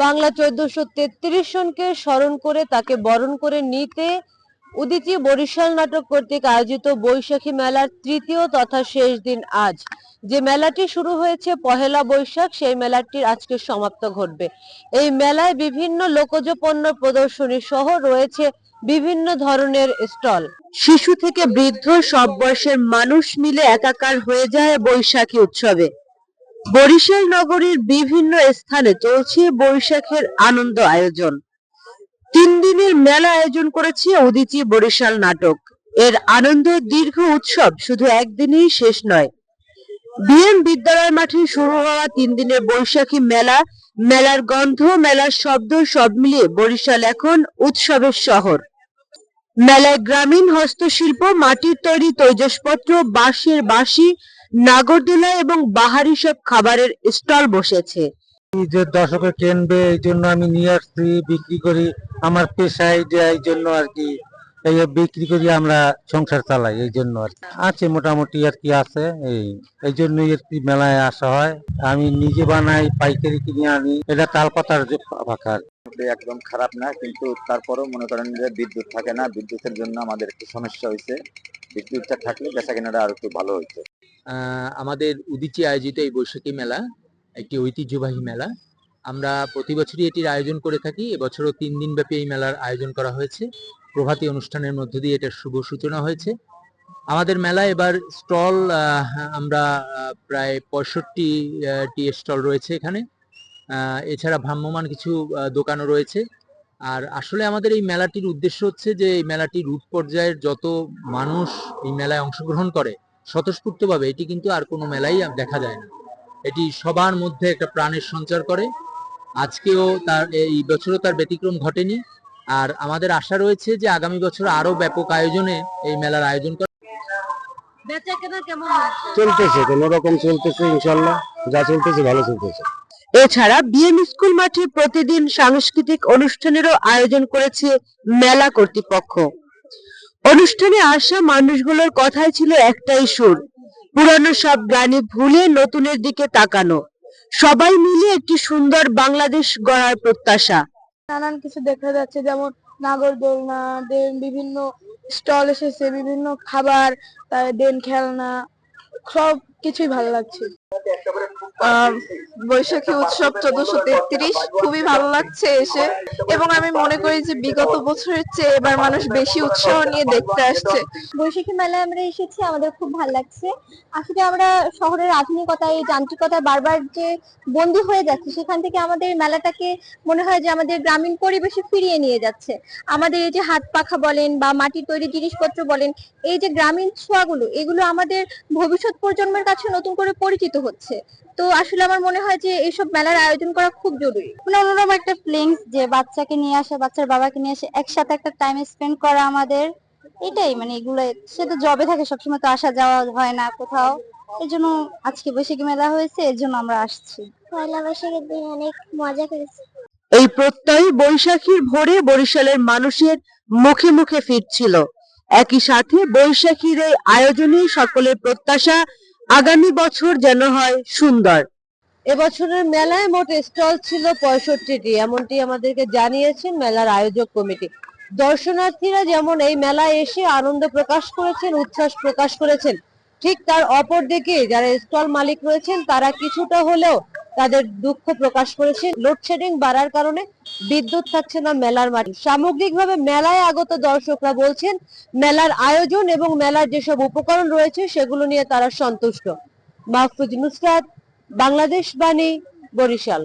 বাংলা 1433 সনকে স্মরণ করে তাকে বরণ করে নিতে উদীচী বরিশাল নাটক কর্তৃক আয়োজিত বৈশাখী মেলার তৃতীয় তথা শেষ দিন আজ। যে মেলাটি শুরু হয়েছে পহেলা বৈশাখ, সেই মেলাটির আজকে সমাপ্ত ঘটবে। এই মেলায় বিভিন্ন লোকজ পণ্য প্রদর্শনী সহ রয়েছে বিভিন্ন ধরনের স্টল। শিশু থেকে বৃদ্ধ সব বয়সের মানুষ মিলে একাকার হয়ে যায় বৈশাখী উৎসবে। বরিশাল নগরীর বিভিন্ন স্থানে চলছে বৈশাখের আনন্দ আয়োজন। 3 দিনের মেলা আয়োজন করেছে উদীচী বরিশাল নাটক। এর আনন্দ দীর্ঘ উৎসব শুধু একদিনেই শেষ নয়। বিএম বিদ্যালয় মাঠে শুরু হওয়া 3 দিনের বৈশাখী মেলা, মেলার গন্ধ, মেলার শব্দ সব মিলিয়ে বরিশাল এখন উৎসবের শহর। মেলায় গ্রামীণ হস্তশিল্প, মাটির তৈরি তৈজসপত্র, বাঁশের বাঁশি, নাগরদোলা এবং বাহারি সব খাবারের স্টল বসেছে। যে দর্শকে কিনবে এই জন্য আমি নিয়ে আসছি, বিক্রি করি। আমার পেশায় যে এই জন্য আর কি এই বিক্রি করি, আমরা সংসার চালাই এই জন্য আর আছে মোটামুটি আর কি আছে। এই জন্যই আর কি মেলায় আসা হয়। আমি নিজে বানাই, পাইকারি কিনে আনি। এটা তালপাতার যে পাখা একদম খারাপ না, কিন্তু তারপরেও মনে করেন যে বিদ্যুৎ থাকে না, বিদ্যুতের জন্য আমাদের একটু সমস্যা হয়েছে। বিদ্যুৎটা থাকলে বেচা কেনাটা আর একটু ভালো হইতো। আমাদের উদীচী আয়োজিত এই বৈশাখী মেলা একটি ঐতিহ্যবাহী মেলা। আমরা প্রতি বছরই এটির আয়োজন করে থাকি। এবছরও 3 দিন ব্যাপী এই মেলার আয়োজন করা হয়েছে। প্রভাতী অনুষ্ঠানের মধ্য দিয়ে এটার শুভ সূচনা হয়েছে। আমাদের মেলায় এবার স্টল আমরা প্রায় 65টি স্টল রয়েছে এখানে। এছাড়া ভ্রাম্যমান কিছু দোকানও রয়েছে। আর আসলে আমাদের এই মেলাটির উদ্দেশ্য হচ্ছে যে এই মেলাটি রুট পর্যায়ের যত মানুষ এই মেলায় অংশগ্রহণ করে স্বতঃস্ফূর্তভাবে, এটি কিন্তু আর কোনো মেলাই দেখা যায় না। এটি সবার মধ্যে একটা প্রাণের সঞ্চার করে। আজকেও এই বছরও তার ব্যতিক্রম ঘটেনি। আর আমাদের আশা রয়েছে যে আগামী বছর আরো ব্যাপক আয়োজনে এই মেলার আয়োজন করা। বেচাকেনা কেমন চলতেছে, কোন রকম চলতেছে, ইনশাল্লাহ যা চলতেছে ভালো চলতেছে। এছাড়া বিএম স্কুল মাঠে প্রতিদিন সাংস্কৃতিক অনুষ্ঠানেরও আয়োজন করেছে মেলা কর্তৃপক্ষ। অনুষ্ঠানে আসা মানুষগুলোর কথাই ছিল একটাই সুর, পুরানো সব গ্লানি ভুলে নতুনের দিকে তাকানো, সবাই মিলে একটি সুন্দর বাংলাদেশ গড়ার প্রত্যাশা। নানান কিছু দেখা যাচ্ছে, যেমন নাগরদোলনা, দেন বিভিন্ন স্টল এসেছে, বিভিন্ন খাবার, দেন খেলনা, সব কিছুই ভালো লাগছে। বৈশাখী উৎসব 1433 খুবই ভালো লাগছে এসে, এবং আমি মনে করি যে বিগত বছরের চেয়ে এবার মানুষ বেশি উৎসাহ নিয়ে দেখতে আসছে। বৈশাখী মেলায় আমরা এসেছি, আমাদের খুব ভালো লাগছে। আসলে আমরা শহরের আধুনিকতায়, যান্ত্রিকতায় বারবার যে বন্দী হয়ে যাচ্ছে, সেখান থেকে আমাদের মেলাটাকে মনে হয় যে আমাদের গ্রামীণ পরিবেশে ফিরিয়ে নিয়ে যাচ্ছে। আমাদের এই যে হাত পাখা বলেন বা মাটির তৈরি জিনিসপত্র বলেন, এই যে গ্রামীণ ছোঁয়াগুলো, এগুলো আমাদের ভবিষ্যৎ প্রজন্মের কাছে নতুন করে পরিচিত হচ্ছে। তো আসলে আমার মনে হয় যে এইসব মেলার আয়োজন করা খুব জরুরি। মানে অন্যরকম একটা ফিলিংস, যে বাচ্চাকে নিয়ে আসা, বাচ্চার বাবাকে নিয়ে আসে, একসাথে একটা টাইম স্পেন্ড করা আমাদের, এটাই মানে এগুলো। সে তো জবে থাকে, সবসময় তো আসা যাওয়া হয় না কোথাও, এই জন্য আজকে বৈশাখী মেলা হয়েছে, এর জন্য আমরা আসছি। পয়লা বৈশাখের দিন অনেক মজা করেছি। এই প্রত্যয় বৈশাখীর ভোরে বরিশালের মানুষের মুখে মুখে ফিরছিল। একই সাথে বৈশাখীর এই আয়োজনে সকলের প্রত্যাশা আগামী বছর যেন হয় সুন্দর। এবছরের মেলায় মোট স্টল ছিল 65টি, এমনটি আমাদেরকে জানিয়েছেন মেলার আয়োজক কমিটি। দর্শনার্থীরা যেমন এই মেলায় এসে আনন্দ প্রকাশ করেছেন, উচ্ছ্বাস প্রকাশ করেছেন, ঠিক তার অপর দিকে যারা স্টল মালিক রয়েছেন তারা কিছুটা হলেও তাদের দুঃখ প্রকাশ করেছেন। লোডশেডিং বাড়ার কারণে বিদ্যুৎ থাকছে না মেলার মাঠে। সামগ্রিকভাবে মেলায় আগত দর্শকরা বলছেন মেলার আয়োজন এবং মেলার যেসব উপকরণ রয়েছে সেগুলো নিয়ে তারা সন্তুষ্ট। মাহফুজ নুসরাত, বাংলাদেশ বাণী, বরিশাল।